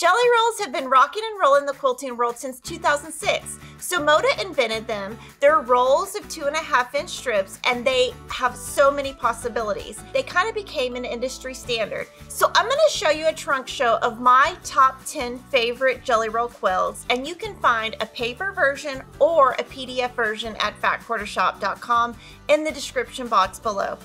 Jelly rolls have been rocking and rolling the quilting world since 2006. So Moda invented them. They're rolls of 2.5-inch strips and they have so many possibilities. They kind of became an industry standard. So I'm going to show you a trunk show of my top 10 favorite jelly roll quilts, and you can find a paper version or a PDF version at fatquartershop.com in the description box below.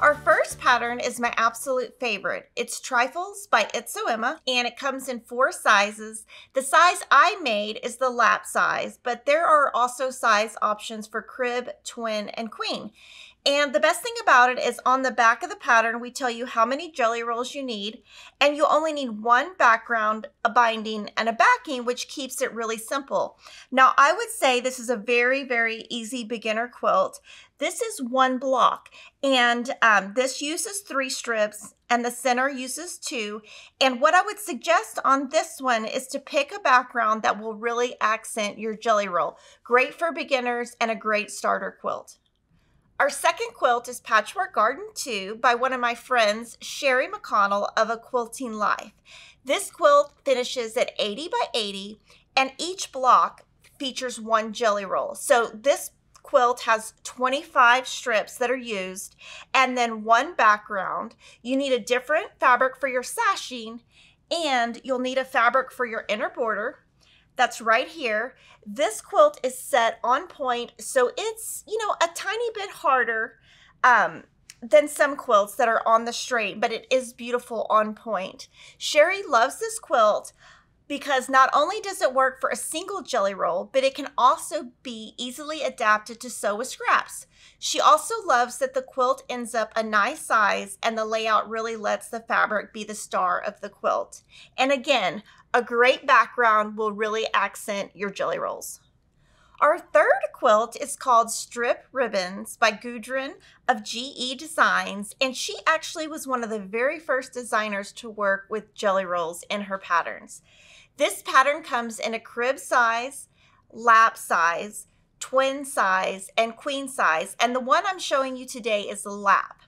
Our first pattern is my absolute favorite. It's Trifles by It's So Emma, and it comes in 4 sizes. The size I made is the lap size, but there are also size options for crib, twin, and queen. And the best thing about it is on the back of the pattern, we tell you how many jelly rolls you need, and you only need 1 background, a binding, and a backing, which keeps it really simple. Now, I would say this is a very, very easy beginner quilt. This is 1 block, and this uses 3 strips, and the center uses 2. And what I would suggest on this one is to pick a background that will really accent your jelly roll. Great for beginners and a great starter quilt. Our second quilt is Patchwork Garden 2 by one of my friends, Sherry McConnell of A Quilting Life. This quilt finishes at 80 by 80, and each block features 1 jelly roll. So this quilt has 25 strips that are used, and then 1 background. You need a different fabric for your sashing, and you'll need a fabric for your inner border. That's right here. This quilt is set on point, so it's, a tiny bit harder than some quilts that are on the straight, but it is beautiful on point. Sherry loves this quilt because not only does it work for a single jelly roll, but it can also be easily adapted to sew with scraps. She also loves that the quilt ends up a nice size and the layout really lets the fabric be the star of the quilt. And again, a great background will really accent your jelly rolls. Our third quilt is called Strip Ribbons by Gudrun of GE Designs, and she actually was one of the very first designers to work with jelly rolls in her patterns. This pattern comes in a crib size, lap size, twin size, and queen size, and the one I'm showing you today is the lap.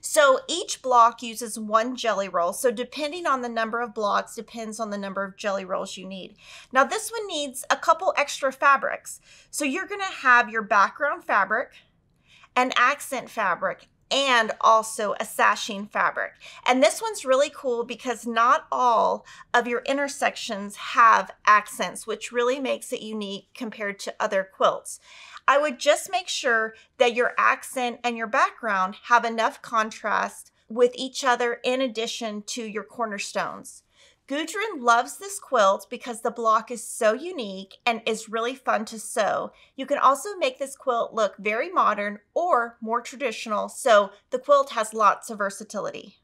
So each block uses 1 jelly roll, so depending on the number of blocks depends on the number of jelly rolls you need. Now this one needs a couple extra fabrics. So you're going to have your background fabric, an accent fabric, and also a sashing fabric. And this one's really cool because not all of your intersections have accents, which really makes it unique compared to other quilts. I would just make sure that your accent and your background have enough contrast with each other in addition to your cornerstones. Gudrun loves this quilt because the block is so unique and is really fun to sew. You can also make this quilt look very modern or more traditional, so the quilt has lots of versatility.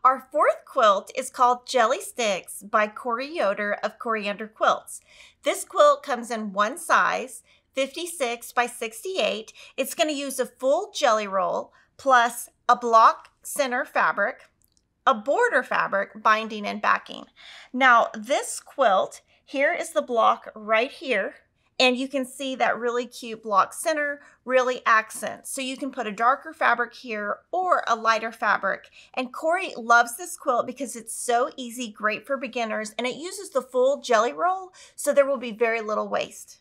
Our fourth quilt is called Jelly Sticks by Corey Yoder of Coriander Quilts. This quilt comes in 1 size, 56 by 68. It's going to use a full jelly roll plus a block center fabric, a border fabric, binding, and backing. Now this quilt, here is the block right here, and you can see that really cute block center really accents. So you can put a darker fabric here or a lighter fabric. And Corey loves this quilt because it's so easy, great for beginners, and it uses the full jelly roll, so there will be very little waste.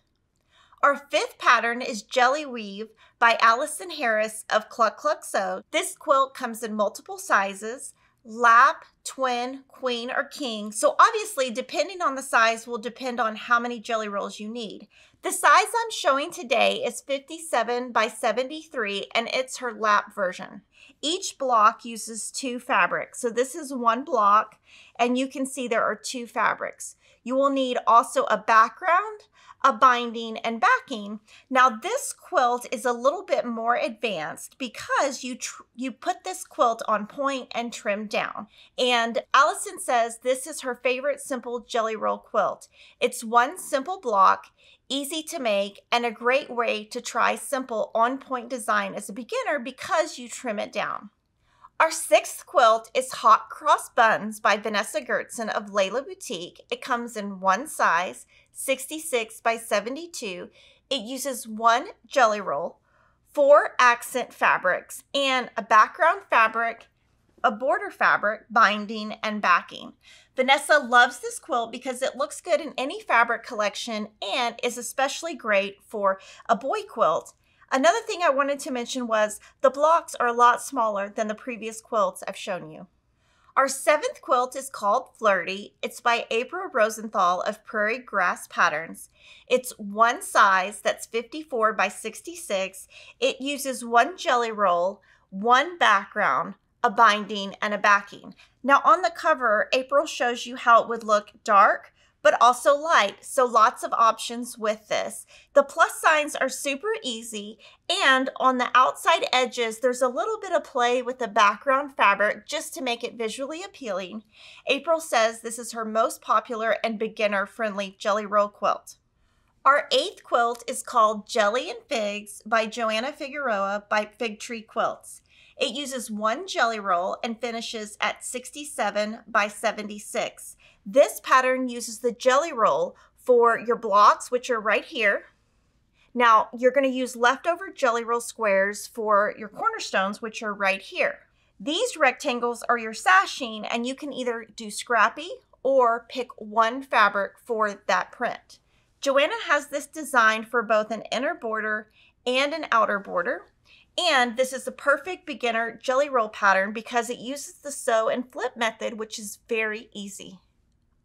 Our fifth pattern is Jelly Weave by Allison Harris of Cluck Cluck Sew. This quilt comes in multiple sizes, lap, twin, queen, or king. So obviously, depending on the size will depend on how many jelly rolls you need. The size I'm showing today is 57 by 73, and it's her lap version. Each block uses 2 fabrics. So this is 1 block, and you can see there are 2 fabrics. You will need also a background, a binding, and backing. Now this quilt is a little bit more advanced because you put this quilt on point and trim down. And Allison says this is her favorite simple jelly roll quilt. It's 1 simple block, easy to make, and a great way to try simple on-point design as a beginner because you trim it down. Our 6th quilt is Hot Cross Buns by Vanessa Gertson of Layla Boutique. It comes in 1 size, 66 by 72. It uses 1 jelly roll, 4 accent fabrics, and a background fabric, a border fabric, binding, and backing. Vanessa loves this quilt because it looks good in any fabric collection and is especially great for a boy quilt. Another thing I wanted to mention was the blocks are a lot smaller than the previous quilts I've shown you. Our 7th quilt is called Flirty. It's by April Rosenthal of Prairie Grass Patterns. It's one size, that's 54 by 66. It uses 1 jelly roll, 1 background, a binding, and a backing. Now on the cover, April shows you how it would look dark, but also light, so lots of options with this. The plus signs are super easy, and on the outside edges, there's a little bit of play with the background fabric just to make it visually appealing. April says this is her most popular and beginner-friendly jelly roll quilt. Our 8th quilt is called Jelly and Figs by Joanna Figueroa by Fig Tree Quilts. It uses 1 jelly roll and finishes at 67 by 76. This pattern uses the jelly roll for your blocks, which are right here. Now, you're going to use leftover jelly roll squares for your cornerstones, which are right here. These rectangles are your sashing, and you can either do scrappy or pick 1 fabric for that print. Joanna has this designed for both an inner border and an outer border. And this is the perfect beginner jelly roll pattern because it uses the sew and flip method, which is very easy.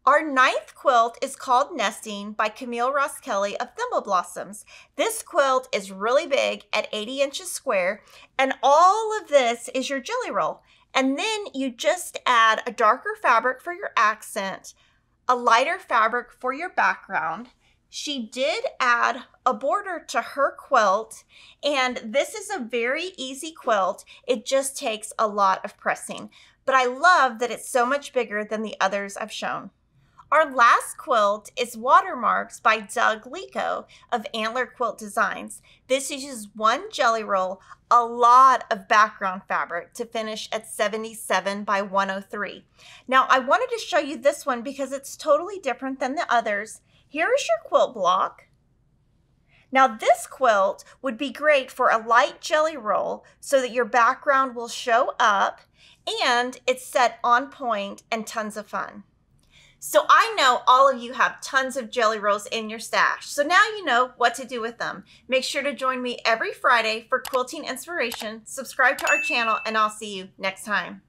Our 9th quilt is called Nesting by Camille Ross Kelly of Thimble Blossoms. This quilt is really big at 80 inches square, and all of this is your jelly roll. And then you just add a darker fabric for your accent, a lighter fabric for your background. She did add a border to her quilt, and this is a very easy quilt. It just takes a lot of pressing, but I love that it's so much bigger than the others I've shown. Our last quilt is Watermarks by Doug Lico of Antler Quilt Designs. This uses 1 jelly roll, a lot of background fabric to finish at 77 by 103. Now, I wanted to show you this one because it's totally different than the others. Here is your quilt block. Now this quilt would be great for a light jelly roll so that your background will show up and it's set on point and tons of fun. So I know all of you have tons of jelly rolls in your stash, so now you know what to do with them. Make sure to join me every Friday for quilting inspiration, subscribe to our channel, and I'll see you next time.